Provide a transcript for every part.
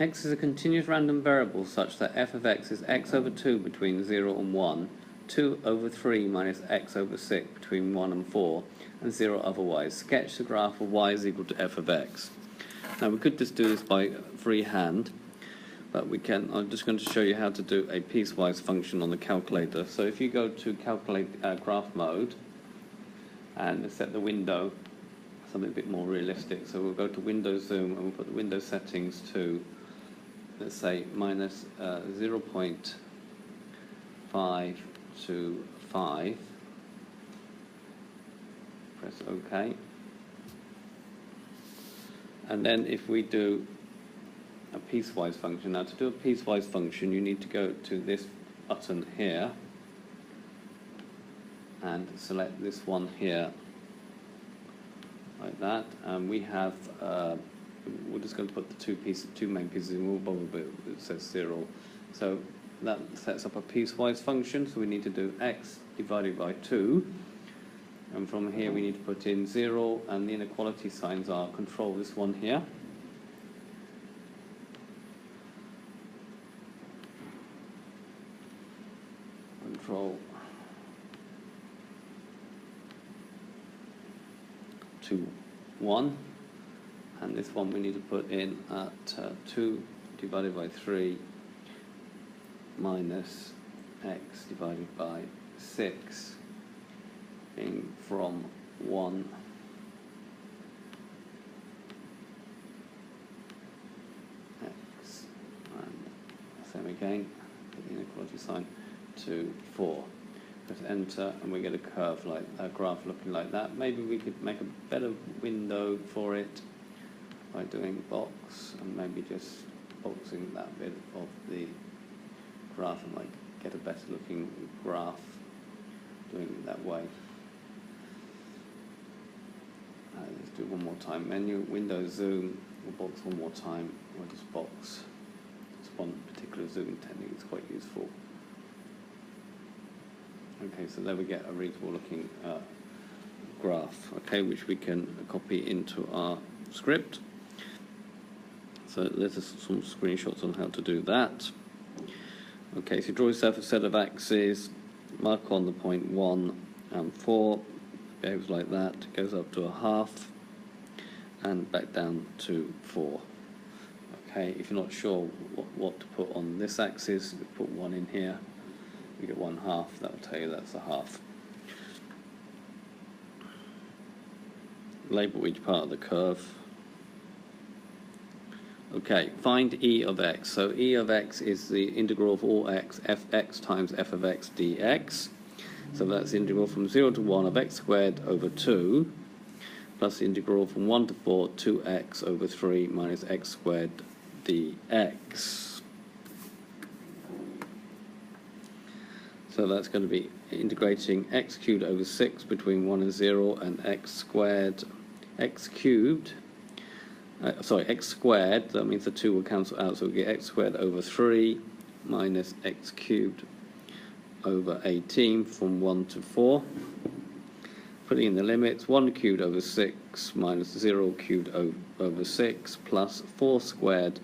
X is a continuous random variable such that f of x is x over 2 between 0 and 1, 2 over 3 minus x over 6 between 1 and 4, and 0 otherwise. Sketch the graph of y is equal to f of x. Now we could just do this by freehand, but I'm just going to show you how to do a piecewise function on the calculator. So if you go to calculate graph mode and set the window something a bit more realistic, so we'll go to window zoom and we'll put the window settings to, let's say, minus 0.5 to 5. Press OK. And then if we do a piecewise function, now to do a piecewise function you need to go to this button here and select this one here like that, and we have we're just going to put the two main pieces in. We'll bother, but it says 0, so that sets up a piecewise function. So we need to do x divided by 2, and from here we need to put in 0, and the inequality signs are control this one here, control 2, 1, and this one we need to put in at 2 divided by 3 minus x divided by 6 being from 1 x, and same again, put the inequality sign, to 4. Press enter and we get a curve, like a graph looking like that. Maybe we could make a better window for it by doing box and maybe just boxing that bit of the graph, and like get a better looking graph doing it that way. Let's do it one more time. Menu, window, zoom. We'll box one more time. We'll just box. This one particular zoom technique is quite useful. Okay, so there we get a reasonable looking graph, okay, which we can copy into our script. So there's some screenshots on how to do that. Okay, so draw yourself a set of axes, mark on the point 1 and 4, behaves like that, goes up to a half, and back down to 4. Okay, if you're not sure what to put on this axis, you put 1 in here. You get 1/2, that will tell you that's a half. Label each part of the curve. Okay, find e of x. So e of x is the integral of all x, fx times f of x dx. So that's the integral from 0 to 1 of x squared over 2, plus the integral from 1 to 4, 2x over 3 minus x squared dx. So that's going to be integrating x cubed over 6 between 1 and 0, and x squared, x cubed, x squared, that means the 2 will cancel out, so we get x squared over 3 minus x cubed over 18 from 1 to 4. Putting in the limits, 1 cubed over 6 minus 0 cubed over 6 plus 4 squared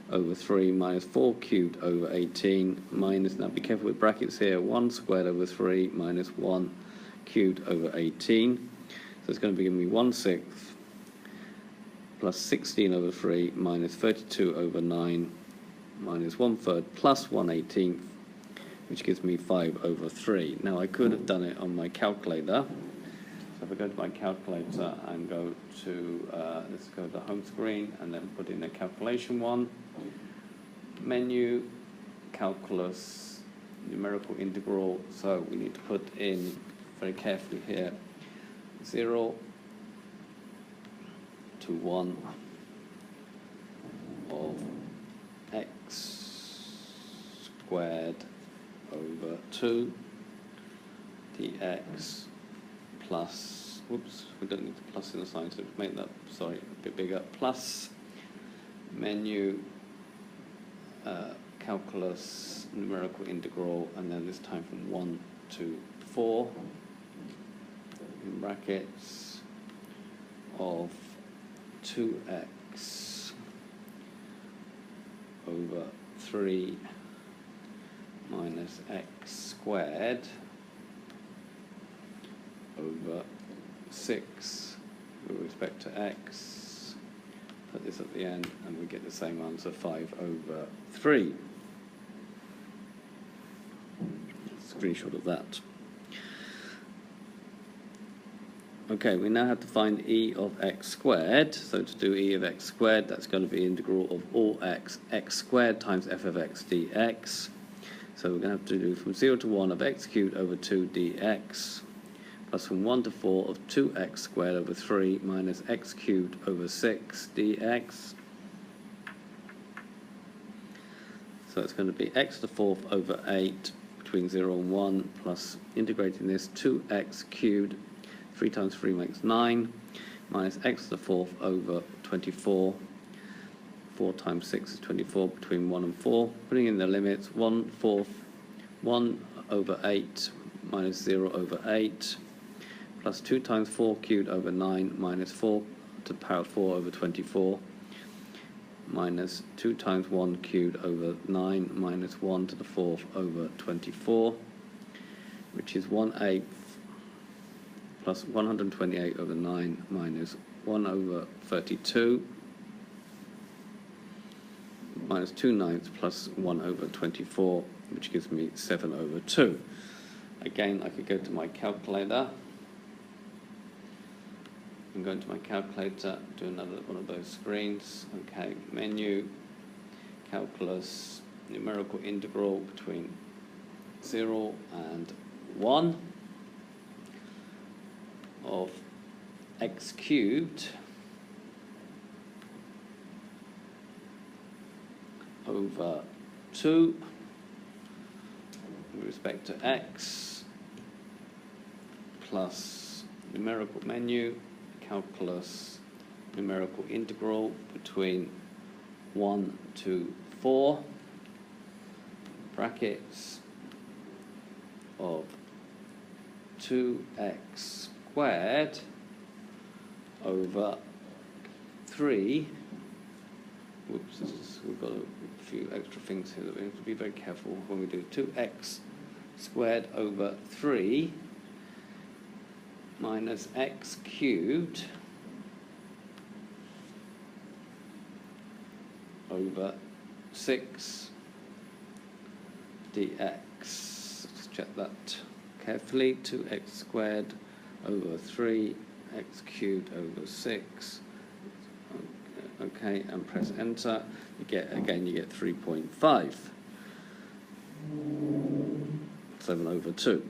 over 3 minus 4 cubed over 18 minus, now be careful with brackets here, 1 squared over 3 minus 1 cubed over 18. So it's going to be giving me 1/6 plus 16 over 3 minus 32 over 9 minus 1/3 plus 1/18, which gives me 5 over 3. Now I could have done it on my calculator. So if I go to my calculator and go to, let's go to the home screen and then put in a calculation one. Menu, calculus, numerical integral. So we need to put in very carefully here 0 to 1 of x squared over 2 dx plus, whoops, we don't need the plus in the sign, so make that, sorry, a bit bigger, plus menu, calculus, numerical integral, and then this time from 1 to 4, in brackets, of 2x over 3 minus x squared over 6 with respect to x. Put this at the end and we get the same answer, 5 over 3. Screenshot of that. Okay, we now have to find e of x squared. So to do e of x squared, that's going to be integral of all x squared times f of x dx. So we're going to have to do from 0 to 1 of x cubed over 2 dx, plus from 1 to 4 of 2x squared over 3 minus x cubed over 6 dx. So it's going to be x to the 4th over 8 between 0 and 1, plus integrating this 2x cubed, 3 times 3 makes 9, minus x to the 4th over 24. 4 times 6 is 24 between 1 and 4. Putting in the limits, 1/4, 1 over 8 minus 0 over 8, plus 2 times 4 cubed over 9 minus 4 to the power of 4 over 24, minus 2 times 1 cubed over 9 minus 1 to the 4th over 24, which is 1/8 plus 128 over 9 minus 1 over 32, minus 2/9 plus 1 over 24, which gives me 7 over 2. Again, I could go to my calculator. I'm going to my calculator, do another one of those screens. Okay, menu, calculus, numerical integral between 0 and 1 of x cubed over 2 with respect to x, plus numerical menu, calculus, numerical integral between 1 to 4, brackets of 2x squared over 3. Whoops, we've got a few extra things here that we have to be very careful when we do. 2x squared over 3 minus x cubed over 6 dx. Let's check that carefully. 2x squared over 3, x cubed over 6. Okay, and press enter. You get 3.5. 7 over 2.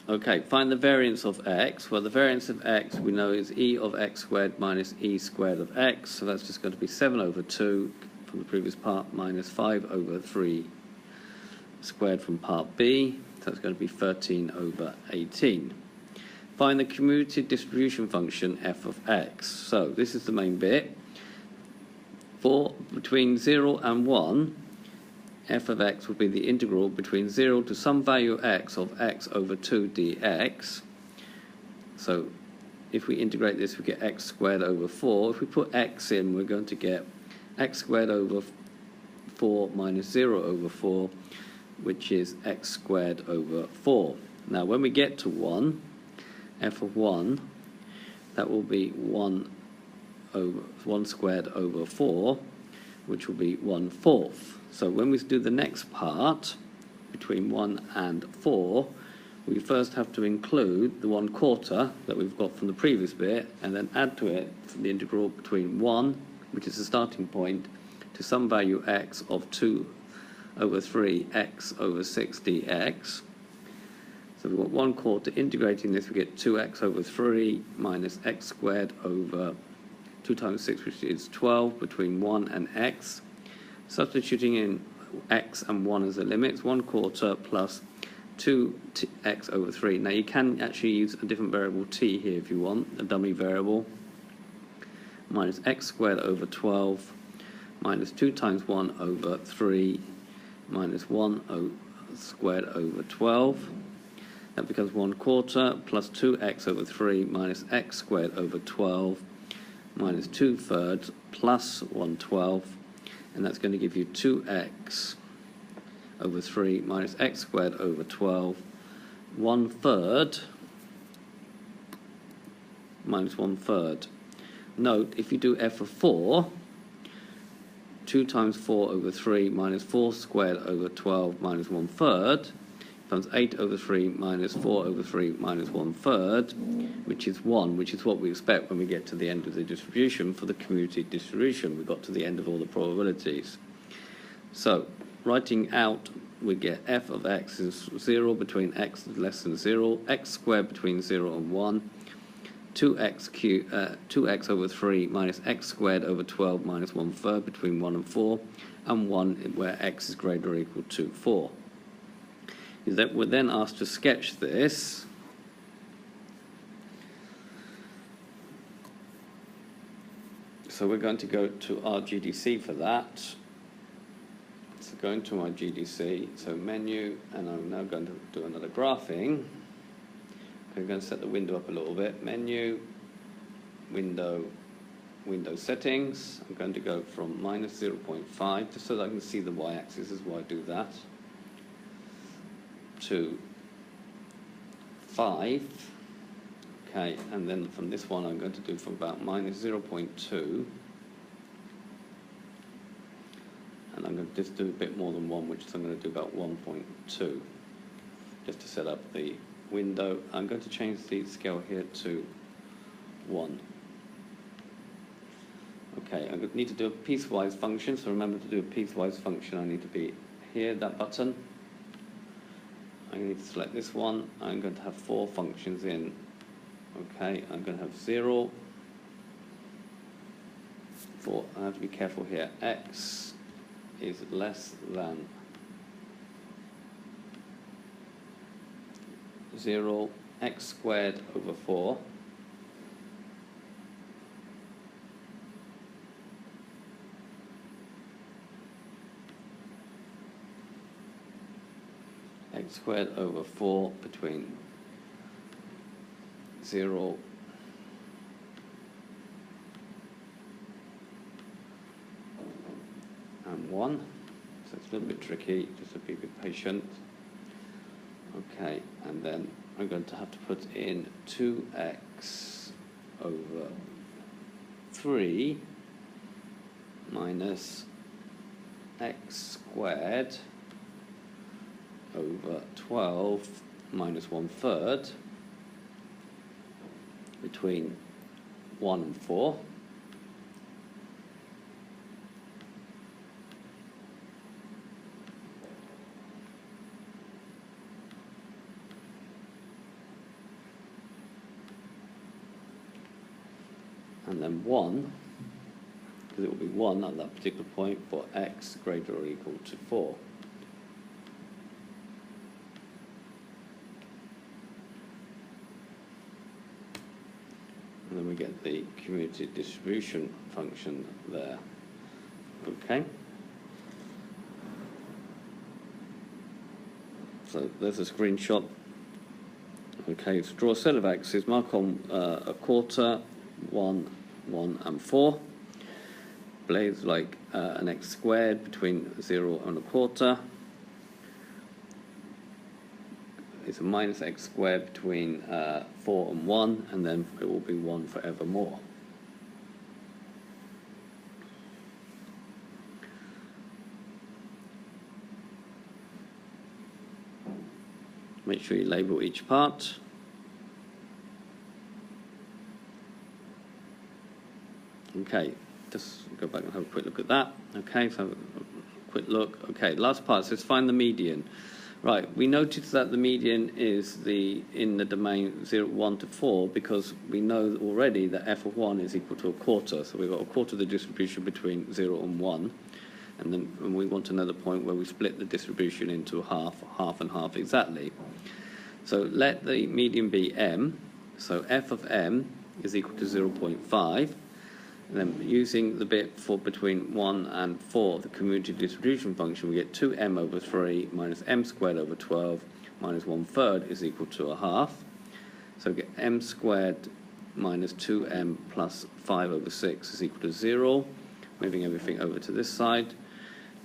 Okay, find the variance of x. Well, the variance of x we know is e of x squared minus e squared of x. So that's just going to be 7 over 2 from the previous part minus 5 over 3 squared from part B. So it's going to be 13 over 18. Find the cumulative distribution function f of x. So this is the main bit. For between 0 and 1, f of x will be the integral between 0 to some value x of x over 2 dx. So if we integrate this, we get x squared over 4. If we put x in, we're going to get x squared over 4 minus 0 over 4, which is x squared over 4. Now when we get to 1, f of 1, that will be 1 squared over 4, which will be 1/4. So when we do the next part, between 1 and 4, we first have to include the 1/4 that we've got from the previous bit, and then add to it the integral between 1, which is the starting point, to some value x of 2 over 3 x over 6 dx. So we've got 1/4 integrating this, we get 2x over 3 minus x squared over 2 times 6, which is 12, between 1 and x. Substituting in x and 1 as the limits, 1/4 plus 2x over 3. Now you can actually use a different variable t here if you want, a dummy variable, minus x squared over 12, minus 2 times 1 over 3, minus 1 squared over 12. That becomes 1/4 plus 2x over 3 minus x squared over 12, minus 2/3 plus 1/12, and that's going to give you 2x over 3 minus x squared over 12, 1/3 minus 1/3. Note, if you do f of 4, 2 times 4 over 3 minus 4 squared over 12 minus 1/3 becomes 8 over 3 minus 4 over 3 minus 1/3, which is 1, which is what we expect when we get to the end of the distribution for the commutative distribution. We got to the end of all the probabilities. So, writing out, we get f of x is 0 between x less than 0, x squared between 0 and 1, 2x over 3 minus x squared over 12 minus 1/3 between 1 and 4, and 1 where x is greater or equal to 4. Is that we're then asked to sketch this. So we're going to go to our GDC for that. So going to my GDC, so menu, and I'm now going to do another graphing. I'm going to set the window up a little bit. Menu, window settings. I'm going to go from minus 0.5, just so that I can see the y-axis, is why I do that, to 5. Okay, and then from this one I'm going to do from about minus 0.2. And I'm going to just do a bit more than 1, which is I'm going to do about 1.2, just to set up the window. I'm going to change the scale here to 1. Okay, I'm going to need to do a piecewise function, so remember to do a piecewise function, I need to be here, that button. I need to select this one. I'm going to have 4 functions in. Okay, I'm going to have 0. I have to be careful here. X is less than 0, x squared over 4, x squared over 4 between 0 and 1. So it's a little bit tricky, just to be a bit patient. Okay, and then I'm going to have to put in 2x over 3 minus x squared over 12 minus 1/3 between 1 and 4. And then 1, because it will be 1 at that particular point for x greater or equal to 4. And then we get the commutative distribution function there. Okay? So there's a screenshot. Okay, so draw a set of axes, mark on a quarter, 1, 1 and 4. Blades like an x squared between 0 and a quarter. It's a minus x squared between 4 and 1, and then it will be 1 forevermore. Make sure you label each part. Okay, just go back and have a quick look at that. Okay, so have a quick look. Okay, last part says find the median. Right, we noticed that the median is in the domain 0, 1 to 4 because we know already that f of 1 is equal to a quarter. So we've got a quarter of the distribution between 0 and 1. And then we want to know the point where we split the distribution into half, half and half exactly. So let the median be m. So f of m is equal to 0.5. And then using the bit for between 1 and 4, the commutative distribution function, we get 2m over 3 minus m squared over 12 minus 1/3 is equal to a half. So we get m squared minus 2m plus 5 over 6 is equal to 0, moving everything over to this side,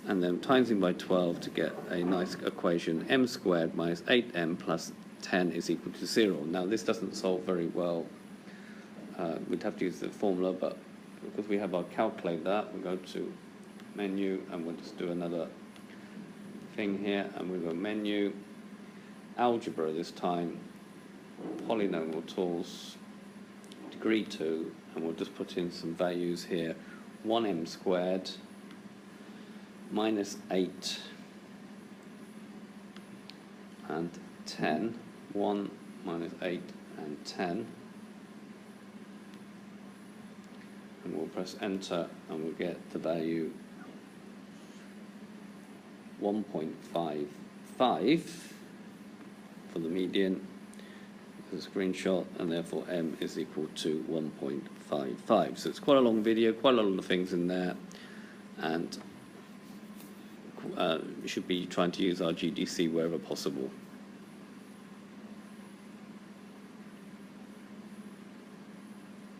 and then timesing by 12 to get a nice equation, m squared minus 8m plus 10 is equal to 0. Now this doesn't solve very well. We'd have to use the formula, but because we have our calculator, we'll go to menu, and we'll just do another thing here, and we'll go menu, algebra this time, polynomial tools, degree 2, and we'll just put in some values here, 1m squared minus 8 and 10, 1 minus 8 and 10, and we'll press enter, and we'll get the value 1.55 for the median, the screenshot, and therefore m is equal to 1.55. So it's quite a long video, quite a lot of things in there, and we should be trying to use our GDC wherever possible.